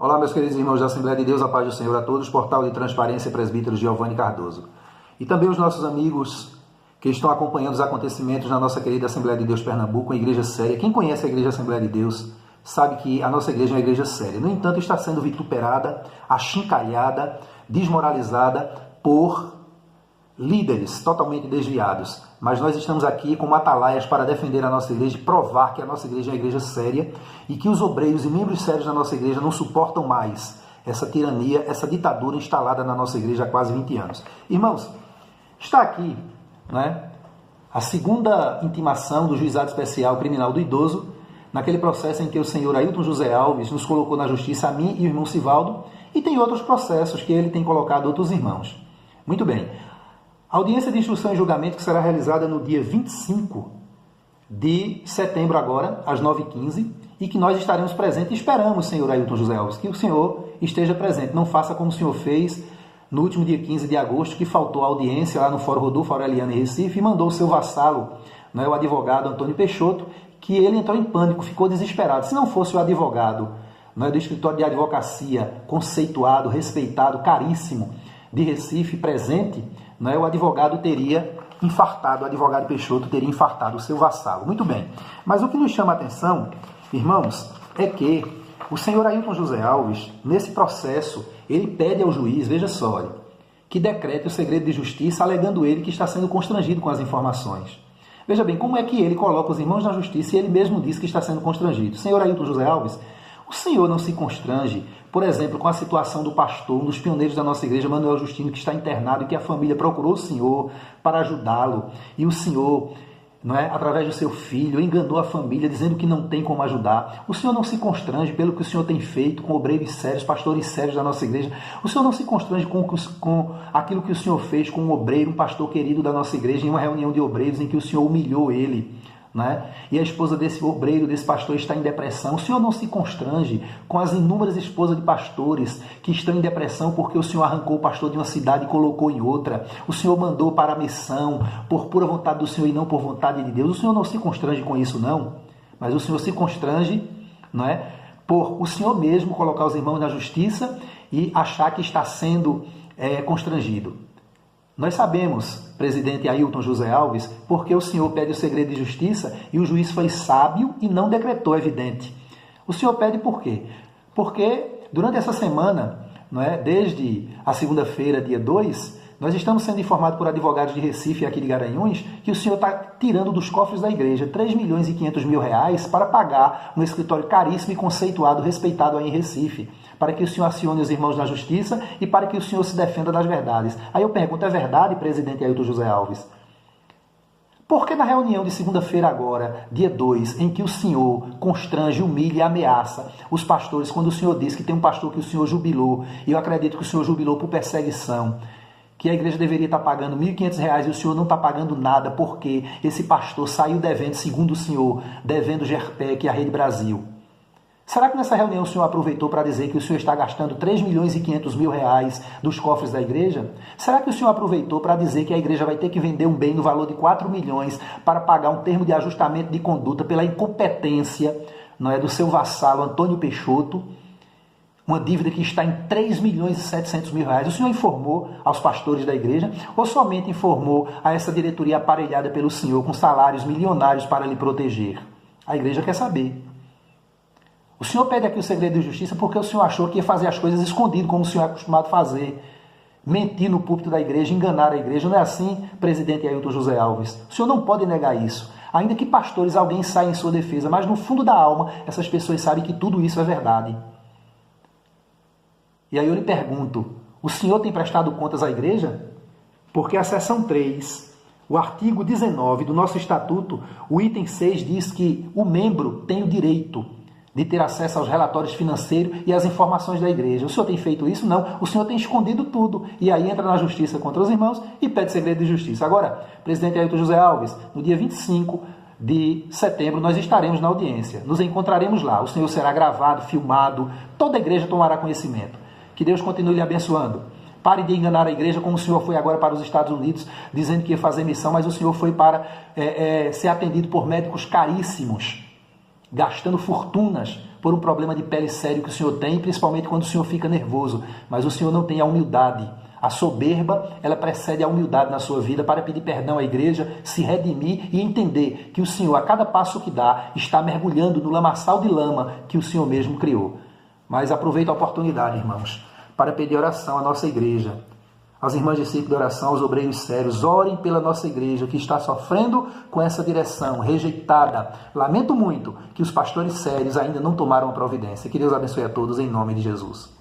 Olá, meus queridos irmãos da Assembleia de Deus, a paz do Senhor a todos, portal de transparência presbítero Giovanni Cardoso. E também os nossos amigos que estão acompanhando os acontecimentos na nossa querida Assembleia de Deus Pernambuco, uma igreja séria. Quem conhece a igreja Assembleia de Deus sabe que a nossa igreja é uma igreja séria. No entanto, está sendo vituperada, achincalhada, desmoralizada por líderes totalmente desviados. Mas nós estamos aqui como atalaias para defender a nossa igreja e provar que a nossa igreja é uma igreja séria e que os obreiros e membros sérios da nossa igreja não suportam mais essa tirania, essa ditadura instalada na nossa igreja há quase 20 anos. Irmãos, está aqui, a segunda intimação do Juizado Especial Criminal do Idoso, naquele processo em que o senhor Ailton José Alves nos colocou na justiça, a mim e o irmão Sivaldo, e tem outros processos que ele tem colocado outros irmãos. Muito bem. A audiência de instrução e julgamento que será realizada no dia 25 de setembro agora, às 9h15, e que nós estaremos presentes. Esperamos, senhor Ailton José Alves, que o senhor esteja presente. Não faça como o senhor fez no último dia 15 de agosto, que faltou a audiência lá no Fórum Rodolfo Aureliano em Recife e mandou o seu vassalo, o advogado Antônio Peixoto, que ele entrou em pânico, ficou desesperado. Se não fosse o advogado do escritório de advocacia conceituado, respeitado, caríssimo, de Recife presente, o advogado teria infartado, o advogado Peixoto teria infartado o seu vassalo. Muito bem. Mas o que nos chama a atenção, irmãos, é que o senhor Ailton José Alves, nesse processo, ele pede ao juiz, veja só, que decrete o segredo de justiça, alegando ele que está sendo constrangido com as informações. Veja bem, como é que ele coloca os irmãos na justiça e ele mesmo diz que está sendo constrangido? Senhor Ailton José Alves, o senhor não se constrange, por exemplo, com a situação do pastor, um dos pioneiros da nossa igreja, Manuel Justino, que está internado e que a família procurou o senhor para ajudá-lo. E o senhor, através do seu filho, enganou a família dizendo que não tem como ajudar. O senhor não se constrange pelo que o senhor tem feito com obreiros sérios, pastores sérios da nossa igreja. O senhor não se constrange com aquilo que o senhor fez com um obreiro, um pastor querido da nossa igreja, em uma reunião de obreiros em que o senhor humilhou ele. E a esposa desse obreiro, desse pastor, está em depressão. O senhor não se constrange com as inúmeras esposas de pastores que estão em depressão porque o senhor arrancou o pastor de uma cidade e colocou em outra. O senhor mandou para a missão por pura vontade do senhor e não por vontade de Deus. O senhor não se constrange com isso, não. Mas o senhor se constrange, por o senhor mesmo colocar os irmãos na justiça e achar que está sendo constrangido. Nós sabemos, presidente Ailton José Alves, porque o senhor pede o segredo de justiça e o juiz foi sábio e não decretou, evidente. O senhor pede por quê? Porque durante essa semana, desde a segunda-feira, dia 2, nós estamos sendo informados por advogados de Recife e aqui de Garanhuns que o senhor está tirando dos cofres da igreja 3.500.000 reais para pagar um escritório caríssimo e conceituado, respeitado aí em Recife, para que o senhor acione os irmãos na justiça e para que o senhor se defenda das verdades. Aí eu pergunto, é verdade, presidente Ailton José Alves? Por que na reunião de segunda-feira agora, dia 2, em que o senhor constrange, humilha e ameaça os pastores, quando o senhor diz que tem um pastor que o senhor jubilou, e eu acredito que o senhor jubilou por perseguição, que a igreja deveria estar pagando R$1.500 e o senhor não está pagando nada porque esse pastor saiu devendo, segundo o senhor, devendo o GERPEC e a Rede Brasil? Será que nessa reunião o senhor aproveitou para dizer que o senhor está gastando R$3.500.000 dos cofres da igreja? Será que o senhor aproveitou para dizer que a igreja vai ter que vender um bem no valor de 4 milhões para pagar um termo de ajustamento de conduta pela incompetência do seu vassalo Antônio Peixoto? Uma dívida que está em R$3.700.000. O senhor informou aos pastores da igreja ou somente informou a essa diretoria aparelhada pelo senhor com salários milionários para lhe proteger? A igreja quer saber. O senhor pede aqui o segredo de justiça porque o senhor achou que ia fazer as coisas escondido, como o senhor é acostumado a fazer. Mentir no púlpito da igreja, enganar a igreja. Não é assim, presidente Ailton José Alves? O senhor não pode negar isso. Ainda que pastores, alguém saia em sua defesa, mas no fundo da alma, essas pessoas sabem que tudo isso é verdade. E aí eu lhe pergunto, o senhor tem prestado contas à igreja? Porque a seção 3, o artigo 19 do nosso estatuto, o item 6 diz que o membro tem o direito de ter acesso aos relatórios financeiros e às informações da igreja. O senhor tem feito isso? Não. O senhor tem escondido tudo. E aí entra na justiça contra os irmãos e pede segredo de justiça. Agora, presidente Ailton José Alves, no dia 25 de setembro nós estaremos na audiência. Nos encontraremos lá. O senhor será gravado, filmado. Toda a igreja tomará conhecimento. Que Deus continue lhe abençoando. Pare de enganar a igreja como o senhor foi agora para os Estados Unidos, dizendo que ia fazer missão, mas o senhor foi para ser atendido por médicos caríssimos, gastando fortunas por um problema de pele sério que o senhor tem, principalmente quando o senhor fica nervoso, mas o senhor não tem a humildade. A soberba, ela precede a humildade na sua vida para pedir perdão à igreja, se redimir e entender que o Senhor, a cada passo que dá, está mergulhando no lamaçal de lama que o Senhor mesmo criou. Mas aproveito a oportunidade, irmãos, para pedir oração à nossa igreja, às irmãs de círculo de oração, aos obreiros sérios. Orem pela nossa igreja que está sofrendo com essa direção rejeitada. Lamento muito que os pastores sérios ainda não tomaram a providência. Que Deus abençoe a todos em nome de Jesus.